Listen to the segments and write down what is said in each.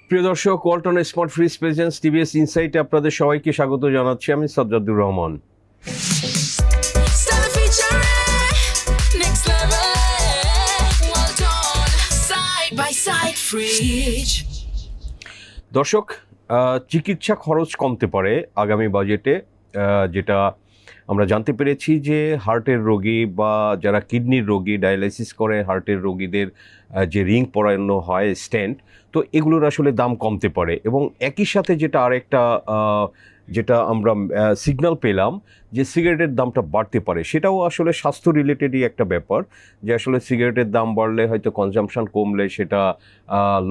প্রিয় দর্শক, Walton smart fridge presents TVS ইনসাইটে আপনাদের সবাইকে স্বাগত জানাচ্ছি। আমি Sajjadur Rahman. Start featuring next level. Walton side by side fridge. দর্শক, চিকিৎসা খরচ কমতে পারে আগামী বাজেটে, যেটা আমরা জানতে পেরেছি যে হার্টের রোগী বা যারা কিডনির রোগী ডায়ালাইসিস করে হার্টের রোগীদের যে রিং পরানো হয় স্ট্যান্ড, তো এগুলোর আসলে দাম কমতে পারে। এবং একই সাথে যেটা আরেকটা যেটা আমরা সিগন্যাল পেলাম যে সিগারেটের দামটা বাড়তে পারে, সেটাও আসলে স্বাস্থ্য রিলেটেডই একটা ব্যাপার, যে আসলে সিগারেটের দাম বাড়লে হয়তো কনজাম্পশন কমলে সেটা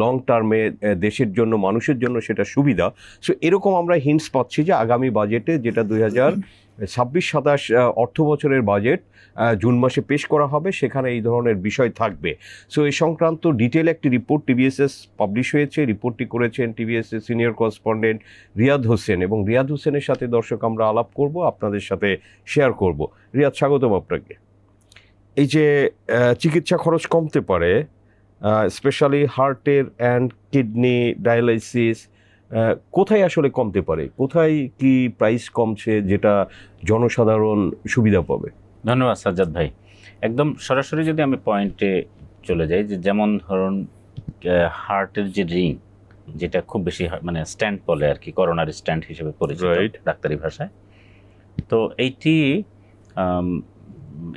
লং টার্মে দেশের জন্য মানুষের জন্য সেটা সুবিধা। সো এরকম আমরা হিন্টস পাচ্ছি যে আগামী বাজেটে, যেটা 2026-27 অর্থ বছরের বাজেট জুন মাসে পেশ করা হবে, সেখানে এই ধরনের বিষয় থাকবে। সো এই সংক্রান্ত ডিটেল একটি রিপোর্ট টিভিএসএস পাবলিশ হয়েছে। রিপোর্টটি করেছেন টিভিএসএস সিনিয়র করেসপন্ডেন্ট রিয়াদ হোসেন, এবং রিয়াদ হোসেনের সাথে দর্শক আমরা আলাপ করব, আপনাদের সাথে শেয়ার করব। রিয়াদ, স্বাগতম আপনাকে। এই যে চিকিৎসা খরচ কমতে পারে, স্পেশালি হার্টের অ্যান্ড কিডনি ডায়ালাইসিস, কোথায় আসলে কমতে পারে, কোথায় কি প্রাইস কমছে যেটা জনসাধারণ সুবিধা পাবে? ধন্যবাদ সাজ্জাদ ভাই। একদম সরাসরি যদি আমি পয়েন্টে চলে যাই, যে যেমন ধরুন হার্টের যে রিং, যেটা খুব বেশি মানে স্ট্যান্ড বলে আর কি, করোনারি স্ট্যান্ড হিসেবে পরিচিত ডাক্তারি ভাষায়, তো এইটি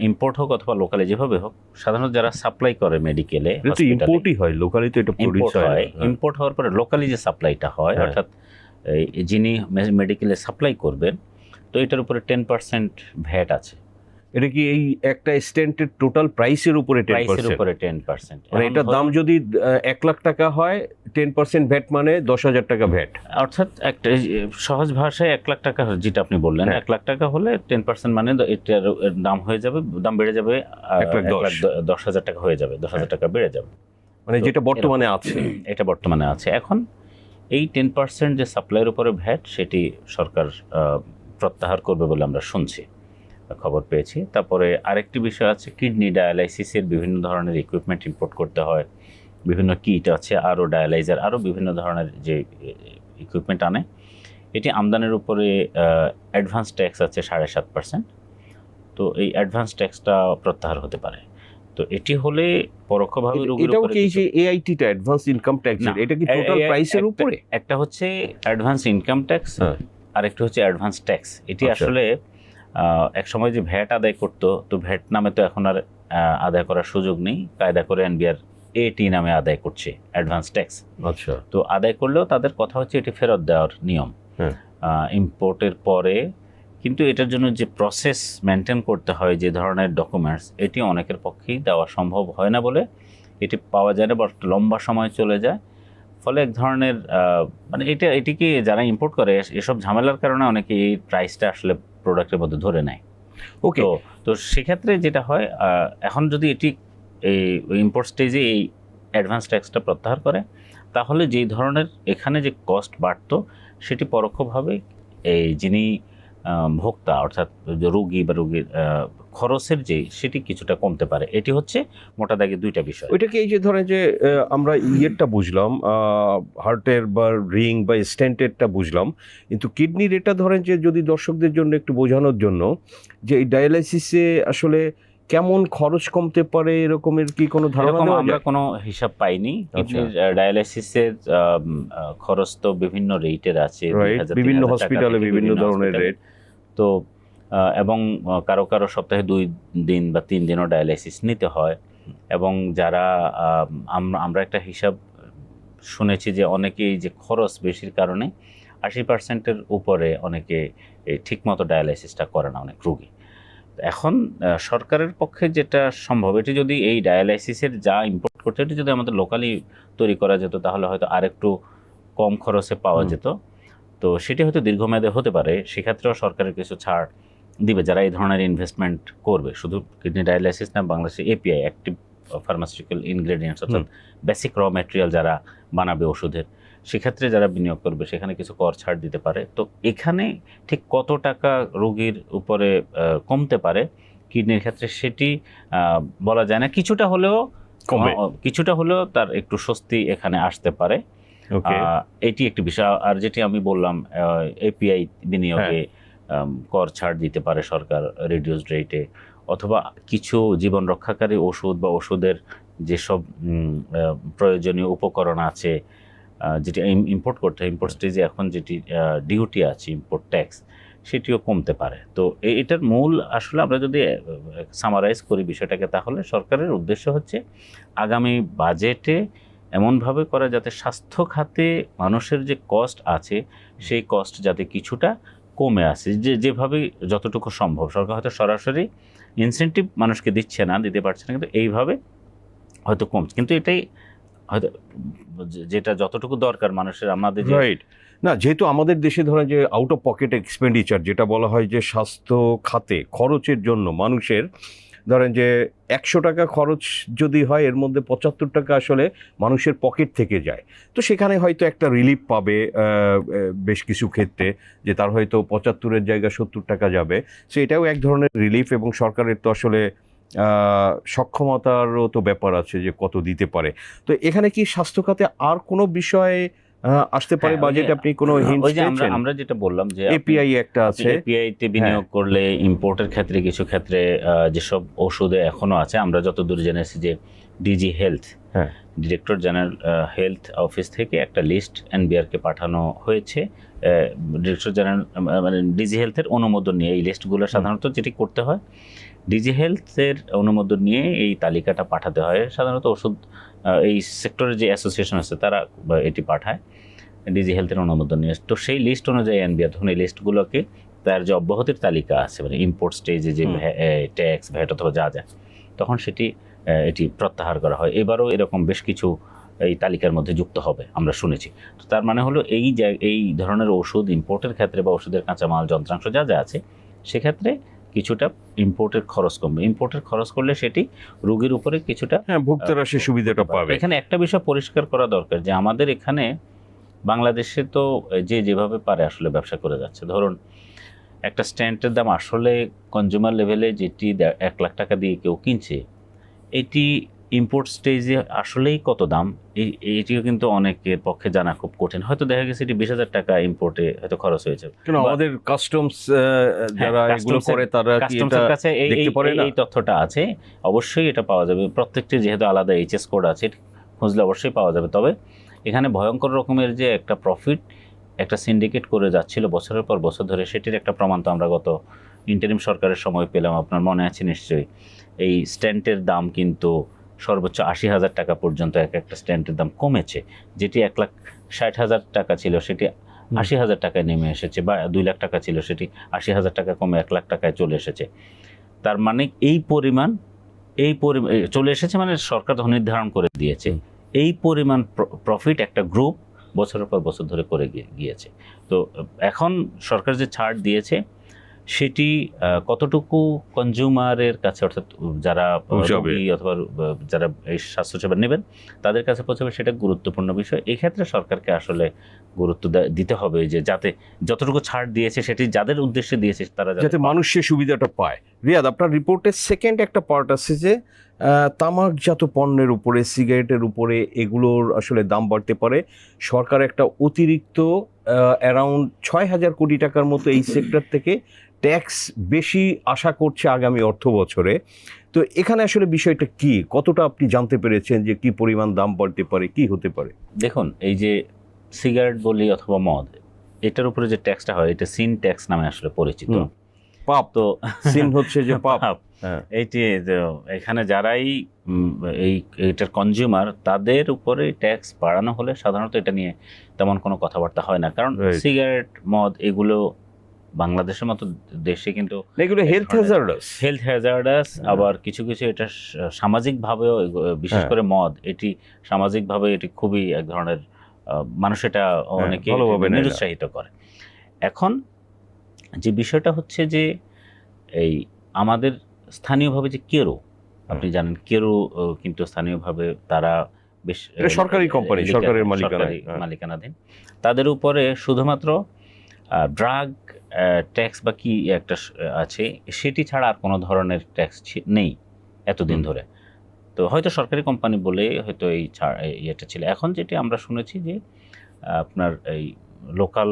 ইম্পোর্ট হোক অথবা লোকালি যেভাবে হোক, সাধারণত যারা সাপ্লাই করে মেডিকেলে ইম্পোর্টই হয়, লোকালি তো এটা প্রোডিউস হয়। ইম্পোর্ট হওয়ার পরে লোকালি যে সাপ্লাইটা হয়, অর্থাৎ যিনি মেডিকেলে সাপ্লাই করবেন, তো এটার উপরে 10% ভ্যাট আছে। এটা কি এই একটা স্ট্যান্ডের টোটাল প্রাইসের উপরে 10%? মানে এটার দাম যদি 1 লাখ টাকা হয়, 10% ভ্যাট মানে 10,000 টাকা ভ্যাট। অর্থাৎ একটা সহজ ভাষায় 1 লাখ টাকা যেটা আপনি বললেন, 1 লাখ টাকা হলে 10% মানে এটার দাম হয়ে যাবে, দাম বেড়ে যাবে 1,10,000 টাকা হয়ে যাবে, 10,000 টাকা বেড়ে যাবে, মানে যেটা বর্তমানে আছে। এটা বর্তমানে আছে। এখন এই 10% যে সাপ্লাইয়ের উপরে ভ্যাট, সেটি সরকার প্রত্যাহার করবে বলে আমরা শুনছি, খবর পেয়েছি। তারপরে আরেকটি বিষয় আছে, কিডনি ডায়ালাইসিসের বিভিন্ন ধরনের ইকুইপমেন্ট ইম্পোর্ট করতে হয়, বিভিন্ন কিট আছে, আরও ডায়ালাইজার, আরও বিভিন্ন ধরনের যে ইকুইপমেন্ট আনে, এটি আমদানির উপরে অ্যাডভান্স ট্যাক্স আছে 7.5%। তো এই অ্যাডভান্স ট্যাক্সটা প্রত্যাহার হতে পারে। তো এটি হলে পরোক্ষভাবে এটাও কি যে এআইটিটা অ্যাডভান্স ইনকাম ট্যাক্স, এটা কি টোটাল প্রাইসের উপরে? একটা হচ্ছে অ্যাডভান্স ইনকাম ট্যাক্স, আর একটা হচ্ছে অ্যাডভান্স ট্যাক্স। এটি আসলে এক সময় যে ভ্যাট আদায় করতো, তো ভ্যাট নামে তো এখন আর আদায় করার সুযোগ নেই, কায়দা করে এনবিআর এটি নামে আদায় করছে অ্যাডভান্স ট্যাক্স। আচ্ছা, তো আদায় করলেও তাদের কথা হচ্ছে এটি ফেরত দেওয়ার নিয়ম ইম্পোর্টের পরে, কিন্তু এটার জন্য যে প্রসেস মেনটেন করতে হয়, যে ধরনের ডকুমেন্টস, এটি অনেকের পক্ষেই দেওয়া সম্ভব হয় না বলে এটি পাওয়া যায় না, বা লম্বা সময় চলে যায়। ফলে এক ধরনের মানে এটিকে যারা ইম্পোর্ট করে, এসব ঝামেলার কারণে অনেকে এই প্রাইসটা আসলে প্রোডাক্টের মধ্যে ধরে নেয়। ওকে, তো সেক্ষেত্রে যেটা হয়, এখন যদি এটি এই ইম্পোর্ট স্টেজে এই অ্যাডভান্স ট্যাক্সটা প্রত্যাহার করে, তাহলে যেই ধরনের এখানে যে কস্ট বাড়তো, সেটি পরোক্ষভাবে এই যিনি ভোক্তা, অর্থাৎ রোগী বা রোগীর খরচের সেটি কিছুটা কমতে পারে। এটি হচ্ছে মোটা দাগে দুইটা বিষয়। ওইটাকে এই যে ধরেন যে আমরা ইয়েরটা বুঝলাম, হার্টের বা রিং বা স্ট্যান্টেরটা বুঝলাম, কিন্তু কিডনির এটা ধরেন যে যদি দর্শকদের জন্য একটু বোঝানোর জন্য, যে এই ডায়ালাইসিসে আসলে কেমন খরচ কমতে পারে, এরকমের কি কোনো ধারণা? আমরা কোনো হিসাব পাইনি। কিডনির ডায়ালাইসিসের খরচ তো বিভিন্ন রেটের আছে, বিভিন্ন হসপিটালে বিভিন্ন ধরনের রেট। তো এবং কারো কারো সপ্তাহে 2 দিন বা 3 দিনও ডায়ালাইসিস নিতে হয়। এবং যারা আমরা একটা হিসাব শুনেছি যে অনেকেই যে খরচ বেশির কারণে 80%-এর উপরে অনেকে ঠিকমতো ডায়ালাইসিসটা করে না, অনেক রোগী। এখন সরকারের পক্ষে যেটা সম্ভব, এটি যদি এই ডায়ালাইসিসের যা ইম্পোর্ট করছে, এটি যদি আমাদের লোকালি তৈরি করা যেত, তাহলে হয়তো আরেকটু কম খরচে পাওয়া যেত। তো সেটি হয়তো দীর্ঘমেয়াদে হতে পারে, সেক্ষেত্রেও সরকারের কিছু ছাড় দিবে যারা এই ধরনের ইনভেস্টমেন্ট করবে। শুধু কিডনি ডায়ালাইসিস না, বাংলাদেশে এপিআই, অ্যাক্টিভ ফার্মাসিউটিক্যাল ইনগ্রেডিয়েন্টস, অর্থাৎ বেসিক র ম্যাটেরিয়াল যারা বানাবে ওষুধের, সেক্ষেত্রে যারা বিনিয়োগ করবে সেখানে কিছু কর ছাড় দিতে পারে। তো এখানে ঠিক কত টাকা রোগীর উপরে কমতে পারে কিডনির ক্ষেত্রে, সেটি বলা যায় না। কিছুটা হলেও তার একটু স্বস্তি এখানে আসতে পারে। ওকে, এটি একটি বিষয়। আর যেটি আমি বললাম, এপিআই বিনিয়োগে কর ছাড় দিতে পারে সরকার রিডিউসড রেটে, অথবা কিছু জীবন রক্ষাকারী ওষুধ বা ওষুধের যেসব প্রয়োজনীয় উপকরণ আছে যেটি ইম্পোর্ট করতে হয়, ইম্পোর্ট স্টেজে এখন যেটি ডিউটি আছে, ইম্পোর্ট ট্যাক্স, সেটিও কমতে পারে। তো এটার মূল আসলে আমরা যদি সামারাইজ করি বিষয়টাকে, তাহলে সরকারের উদ্দেশ্য হচ্ছে আগামী বাজেটে এমনভাবে করা যাতে স্বাস্থ্য খাতে মানুষের যে কস্ট আছে সেই কস্ট যাতে কিছুটা কমে আসে, যেভাবে যতটুকু সম্ভব। সরকার হয়তো সরাসরি ইনসেন্টিভ মানুষকে দিচ্ছে না, দিতে পারছে না, কিন্তু এইভাবে হয়তো কমছে। কিন্তু এটাই হয়তো যেটা যতটুকু দরকার মানুষের, আমাদের রাইট। না, যেহেতু আমাদের দেশে ধরেন যে আউট অফ পকেট এক্সপেন্ডিচার যেটা বলা হয়, যে স্বাস্থ্য খাতে খরচের জন্য মানুষের ধরেন যে 100 টাকা খরচ যদি হয়, এর মধ্যে 75 টাকা আসলে মানুষের পকেট থেকে যায়। তো সেখানে হয়তো একটা রিলিফ পাবে বেশ কিছু ক্ষেত্রে, যে তার হয়তো 75-এর জায়গায় 70 টাকা যাবে। সো এটাও এক ধরনের রিলিফ, এবং সরকারের তো আসলে সক্ষমতারও তো ব্যাপার আছে যে কত দিতে পারে। তো এখানে কি স্বাস্থ্য খাতে আর কোনো বিষয় আসতে পারে বাজেটে? আপনি কোনো হিন্ট ওই যে পেয়েছেন? আমরা যেটা বললাম যে এপিআই একটা আছে, এপিআই তে বিনিয়োগ করলে ইম্পোর্টের ক্ষেত্রে কিছু ক্ষেত্রে যেসব ওষুধে এখনো আছে, আমরা যতদূর জেনেছি যে ডিজি হেলথ, হ্যাঁ, ডিরেক্টর জেনারেল হেলথ অফিস থেকে একটা লিস্ট এনবিআরকে পাঠানো হয়েছে। ডিরেক্টর জেনারেল মানে ডিজি হেলথের অনুমোদন নিয়ে এই লিস্টগুলো সাধারণত যেটি করতে হয়, ডিজি হেলথের অনুমোদন নিয়ে এই তালিকাটা পাঠাতে হয়। সাধারণত ওষুধ এই সেক্টরের যে অ্যাসোসিয়েশন আছে তারা এটি পাঠায় ডিজি হেলথের অনুমোদন নিয়ে। তো সেই লিস্ট অনুযায়ী এনবিআর তখন এই লিস্টগুলোকে, তার যে অব্যাহতির তালিকা আছে, মানে ইম্পোর্ট স্টেজে যে ট্যাক্স ভ্যাট অথবা যা যা, তখন সেটি এটি প্রত্যাহার করা হয়। এবারও এরকম বেশ কিছু এই তালিকার মধ্যে যুক্ত হবে আমরা শুনেছি। তো তার মানে হলো এই ধরনের ওষুধ ইম্পোর্টের ক্ষেত্রে বা ওষুধের কাঁচামাল যন্ত্রাংশ যা যা আছে, সেক্ষেত্রে কিছুটা ইম্পোর্টের খরচ কমবে। ইম্পোর্টের খরচ করলে সেটি রোগীর উপরে কিছুটা, হ্যাঁ, ভোক্তারা সে সুবিধাটা পাবে। এখানে একটা বিষয় পরিষ্কার করা দরকার যে আমাদের এখানে বাংলাদেশে তো যেভাবে পারে আসলে ব্যবসা করে যাচ্ছে। ধরুন একটা স্ট্যান্ডের দাম আসলে কনজিউমার লেভেলে যেটি 1 লাখ টাকা দিয়ে কেউ কিনছে, এটি ইম্পোর্ট স্টেজে আসলেই কত দাম, এটিও কিন্তু অনেকের পক্ষে জানা খুব কঠিন। হয়তো দেখা গেছে এটি 20,000 টাকা ইম্পোর্টে হয়তো খরচ হয়েছে। কেন আমাদের কাস্টমস যারা এগুলো করে তারা কি এটা কাস্টমসের কাছে দেখতে পারে না? এই তথ্যটা আছে, অবশ্যই এটা পাওয়া যাবে। প্রত্যেকটি যেহেতু আলাদা এইচএস কোড আছে, খুঁজলে অবশ্যই পাওয়া যাবে। তবে এখানে ভয়ঙ্কর রকমের যে একটা প্রফিট একটা সিন্ডিকেট করে যাচ্ছিল বছরের পর বছর ধরে, সেটির একটা প্রমাণ তো আমরা গত ইন্টারিম সরকারের সময় পেলাম। আপনার মনে আছে নিশ্চয়ই, এই স্ট্যান্ডের দাম কিন্তু সর্বোচ্চ 80,000 টাকা পর্যন্ত একটা স্ট্যান্ডের দাম কমেছে। যেটি 1,60,000 টাকা ছিল সেটি 80,000 টাকায় নেমে এসেছে, বা 2 লাখ টাকা ছিল সেটি 80,000 টাকা কমে 1 লাখ টাকায় চলে এসেছে। তার মানে এই পরিমাণ চলে এসেছে, মানে সরকার তখন নির্ধারণ করে দিয়েছে এই পরিমাণ প্রফিট একটা গ্রুপ বছরের পর বছর ধরে করে গিয়েছে। তো এখন সরকার যে ছাড় দিয়েছে সেটি কতটুকু কনজিউমারের কাছে, অর্থাৎ যারা রোগী অথবা যারা এই স্বাস্থ্যসেবা নেবেন তাদের কাছে পৌঁছাবে, সেটা গুরুত্বপূর্ণ বিষয়। এই ক্ষেত্রে সরকারকে আসলে গুরুত্ব দিতে হবে যে যাতে যতটুকু ছাড় দিয়েছে সেটি যাদের উদ্দেশ্যে দিয়েছে তারা যাতে মানুষ সে সুবিধাটা পায়। রিয়াদ, আপনার রিপোর্টের সেকেন্ড একটা পার্ট আছে যে তামাকজাত পণ্যের উপরে, সিগারেটের উপরে এগুলোর আসলে দাম বাড়তে পারে। সরকার একটা অতিরিক্ত অ্যারাউন্ড 6,000 কোটি টাকার মতো এই সেক্টর থেকে ট্যাক্স বেশি আশা করছে আগামী অর্থ বছরে। তো এখানে আসলে বিষয়টা কি, কতটা আপনি জানতে পেরেছেন যে কি পরিমাণ দাম বাড়তে পারে, কি হতে পারে? দেখুন, এই যে সিগারেট বলি অথবা মদ, এটার উপরে যে ট্যাক্সটা হয় এটা সিন ট্যাক্স নামে আসলে পরিচিত। পাপ, তো সিন হচ্ছে যে পাপ। এইটি এখানে যারাই এইটার কনজিউমার, তাদের উপরে ট্যাক্স বাড়ানো হলে সাধারণত এটা নিয়ে তেমন কোনো কথাবার্তা হয় না। কারণ সিগারেট, মদ এগুলো বাংলাদেশের মতো দেশে কিন্তু এগুলো হেলথ হ্যাজার্ডাস, আবার কিছু কিছু এটা সামাজিকভাবেও, বিশেষ করে মদ, এটি সামাজিকভাবে এটি খুবই এক ধরনের মানুষ এটা অনেকে নিরুৎসাহিত করে। এখন যে বিষয়টা হচ্ছে যে এই আমাদের স্থানীয়ভাবে যে কেরো, আপনি জানেন কেরো কিন্তু স্থানীয়ভাবে তারা বেশ সরকারি কোম্পানি, সরকারের মালিকানাধীন, তাদের উপরে শুধুমাত্র ড্রাগ ট্যাক্স বা কি একটা আছে, সেটি ছাড়া আর কোনো ধরনের ট্যাক্স নেই এতদিন ধরে। তো হয়তো সরকারি কোম্পানি বলে হয়তো এই ইয়েটা ছিল। এখন যেটি আমরা শুনেছি যে আপনার এই লোকাল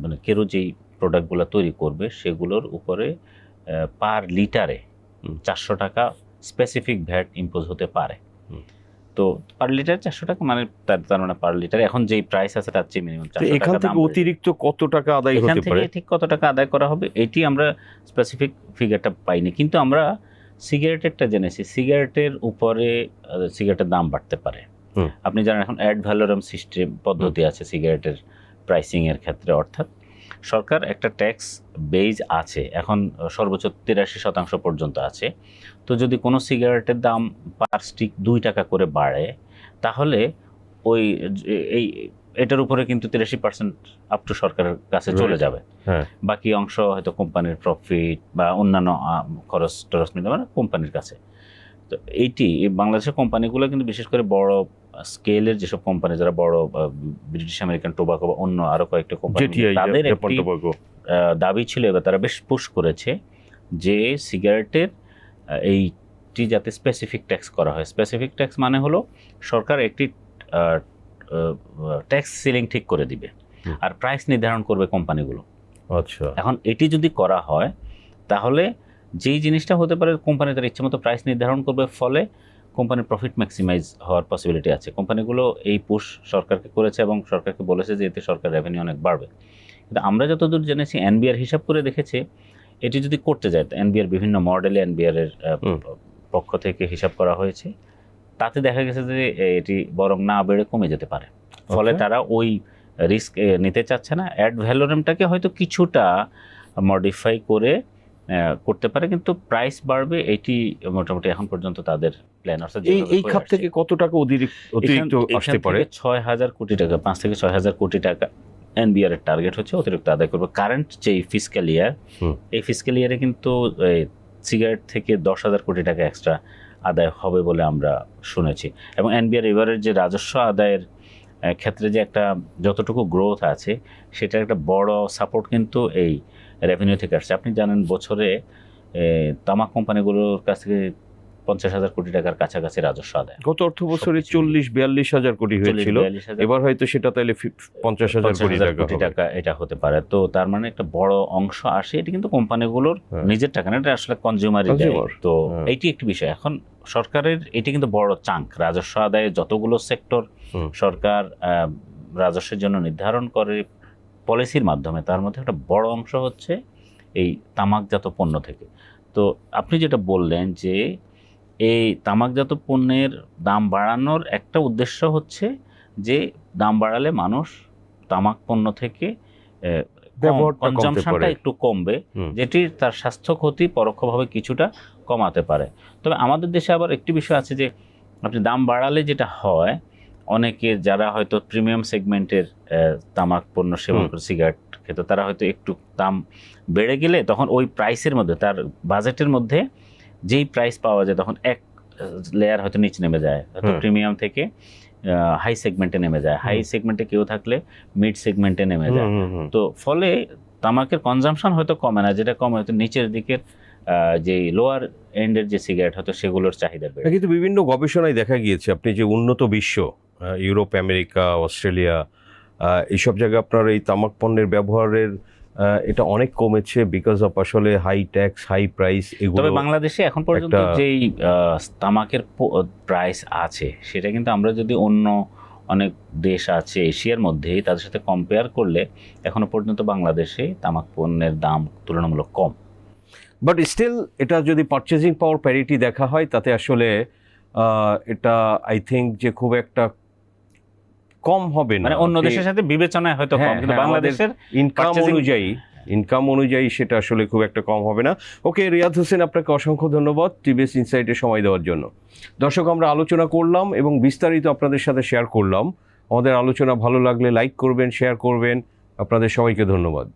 মানে কেরো যেই প্রোডাক্টগুলো তৈরি করবে সেগুলোর উপরে পার লিটারে 400 টাকা স্পেসিফিক ভ্যাট ইম্পোজ হতে পারে। তো পার লিটার 400 টাকা মানে তার মানে পার লিটার এখন যেই প্রাইস আছে তার চেয়ে মিনিমাম 400 টাকা। এখান থেকে অতিরিক্ত কত টাকা আদায় এখান হতে পারে? থেকে ঠিক কত টাকা আদায় করা হবে এটি আমরা স্পেসিফিক ফিগারটা পাইনি, কিন্তু আমরা সিগারেটেরটা জেনেছি। সিগারেটের উপরে সিগারেটের দাম বাড়তে পারে। আপনি জানেন এখন অ্যাড ভ্যালোরাম সিস্টেম পদ্ধতি আছে সিগারেটের প্রাইসিং এর ক্ষেত্রে, অর্থাৎ সরকার একটা ট্যাক্স বেজ আছে, এখন সর্বোচ্চ 83% পর্যন্ত আছে। তো যদি কোনো সিগারেটের দাম পার স্টিক 2 টাকা করে বাড়ে তাহলে ওই এটার উপরে কিন্তু 83% আপ টু সরকারের কাছে চলে যাবে। বাকি অংশ হয়তো কোম্পানির প্রফিট বা অন্যান্য খরচ টরচ মিলে মানে কোম্পানির কাছে। তো এইটি বাংলাদেশের কোম্পানিগুলো কিন্তু বিশেষ করে বড় স্কেলের যেসব কোম্পানি যারা বড় ব্রিটিশ আমেরিকান টোবাকো বা অন্য আরো কয়েকটা কোম্পানি, তাদের একটি দাবি ছিল এবার তারা বেশ পুশ করেছে যে সিগারেটের এইটি যাতে স্পেসিফিক ট্যাক্স করা হয়। স্পেসিফিক ট্যাক্স মানে হলো সরকার একটি ট্যাক্স সিলিং ঠিক করে দিবে আর প্রাইস নির্ধারণ করবে কোম্পানিগুলো। আচ্ছা, এখন এটি যদি করা হয় তাহলে যেই জিনিসটা হতে পারে কোম্পানি তার ইচ্ছামতো প্রাইস নির্ধারণ করবে, ফলে কোম্পানির প্রফিট ম্যাক্সিমাইজ হওয়ার পসিবিলিটি আছে। কোম্পানিগুলো এই পুশ সরকারকে করেছে এবং সরকারকে বলেছে যে এতে সরকার রেভিনিউ অনেক বাড়বে। কিন্তু আমরা যতদূর জেনেছি এনবিআর হিসাব করে দেখেছে এটি যদি করতে যায়, এনবিআর বিভিন্ন মডেলে এনবিআর এর পক্ষ থেকে হিসাব করা হয়েছে, তাতে দেখা গেছে যে এটি বরং না বেড়ে কমে যেতে পারে। ফলে তারা ওই রিস্ক নিতে চাচ্ছে না। অ্যাড ভ্যালোরামটাকে হয়তো কিছুটা মডিফাই করে করতে পারে, কিন্তু প্রাইস বাড়বে এটি মোটামুটি এখন পর্যন্ত তাদের প্ল্যান আছে। এই খাত থেকে কত টাকা অতিরিক্ত আসতে পারে? 6,000 কোটি টাকা, 5 থেকে 6,000 কোটি টাকা এনবিআর এর টার্গেট হচ্ছে অতিরিক্ত আদায় করবে। কারেন্ট যে ফিসক্যাল ইয়ার, এই ফিসক্যাল ইয়ারে কিন্তু সিগারেট থেকে 10,000 কোটি টাকা এক্সট্রা আদায় হবে বলে আমরা শুনেছি। এবং এনবিআর এবারের যে রাজস্ব আদায়ের ক্ষেত্রে যে একটা যতটুকু গ্রোথ আছে সেটার একটা বড় সাপোর্ট কিন্তু এই রেভিনিউ থেকে আসছে। আপনি জানেন বছরে তামাক কোম্পানিগুলোর কাছ থেকে 50,000 কোটি টাকার কাছাকাছি রাজস্ব আদায়। গত অর্থ বছরে 40-42,000 কোটি হয়েছিল, এবার হয়তো সেটা তাহলে 50,000 কোটি টাকা এটা হতে পারে। তো তার মানে একটা বড় অংশ আসে, এটি কিন্তু কোম্পানিগুলোর নিজের টাকা না, এটা আসলে কনজিউমারই দেয়। তো এইটি একটি বিষয়। এখন সরকারের এটি কিন্তু বড় চাঙ্ক রাজস্ব আদায়ে যতগুলো সেক্টর সরকার রাজস্বের জন্য নির্ধারণ করে পলিসির মাধ্যমে, তার মধ্যে একটা বড় অংশ হচ্ছে এই তামাকজাত পণ্য থেকে। তো আপনি যেটা বললেন যে এই তামাকজাত পণ্যের দাম বাড়ানোর একটা উদ্দেশ্য হচ্ছে যে দাম বাড়ালে মানুষ তামাক পণ্য থেকে কনজাম্পশনটা একটু কমবে, যেটি তার স্বাস্থ্য ক্ষতি পরোক্ষভাবে কিছুটা কমাতে পারে। তবে আমাদের দেশে আবার একটি বিষয় আছে যে আপনি দাম বাড়ালে যেটা হয়, অনেকে যারা হয়তো প্রিমিয়াম সেগমেন্টের তামাক পণ্য সেবন করে সিগারেট খেত, তারা হয়তো একটু দাম বেড়ে গেলে তখন ওই প্রাইসের মধ্যে তার বাজেটের মধ্যে যেই প্রাইস পাওয়া যায় তখন এক লেয়ার হয়তো নিচে নেমে যায়, হয়তো প্রিমিয়াম থেকে হাই সেগমেন্টে নেমে যায়, হাই সেগমেন্টে কেউ থাকলে মিড সেগমেন্টে নেমে যায়। তো ফলে তামাকের কনজাম্পশন হয়তো কমে না, যেটা কমে হয়তো নিচের দিকের যে লোয়ার এন্ডের যে সিগারেট হয়তো সেগুলোর চাহিদা বেড়ে। কিন্তু বিভিন্ন গবেষণায় দেখা গিয়েছে আপনি যে উন্নত বিশ্ব ইউরোপ, আমেরিকা, অস্ট্রেলিয়া এইসব জায়গায় আপনার এই তামাক পণ্যের ব্যবহারের এটা অনেক কমেছে বিকজ অফ আসলে হাই ট্যাক্স, হাই প্রাইস এগুলো। তবে বাংলাদেশে এখন পর্যন্ত যেই তামাকের প্রাইস আছে সেটা কিন্তু আমরা যদি অন্য অনেক দেশ আছে এশিয়ার মধ্যেই তাদের সাথে কম্পেয়ার করলে এখনো পর্যন্ত বাংলাদেশে তামাক পণ্যের দাম তুলনামূলক কম। বাট স্টিল এটা যদি পারচেজিং পাওয়ার প্যারিটি দেখা হয় তাতে আসলে এটা আই থিঙ্ক যে খুব একটা কম হবে না, মানে অন্য দেশের সাথে বিবেচনায় হয়তো কম, কিন্তু বাংলাদেশের ইনকাম অনুযায়ী সেটা আসলে খুব একটা কম হবে না। ওকে, রিয়াদ হোসেন, আপনাকে অসংখ্য ধন্যবাদ টিবিএস ইনসাইটে সময় দেওয়ার জন্য। দর্শক, আমরা আলোচনা করলাম এবং বিস্তারিত আপনাদের সাথে শেয়ার করলাম। আমাদের আলোচনা ভালো লাগলে লাইক করবেন, শেয়ার করবেন। আপনাদের সবাইকে ধন্যবাদ।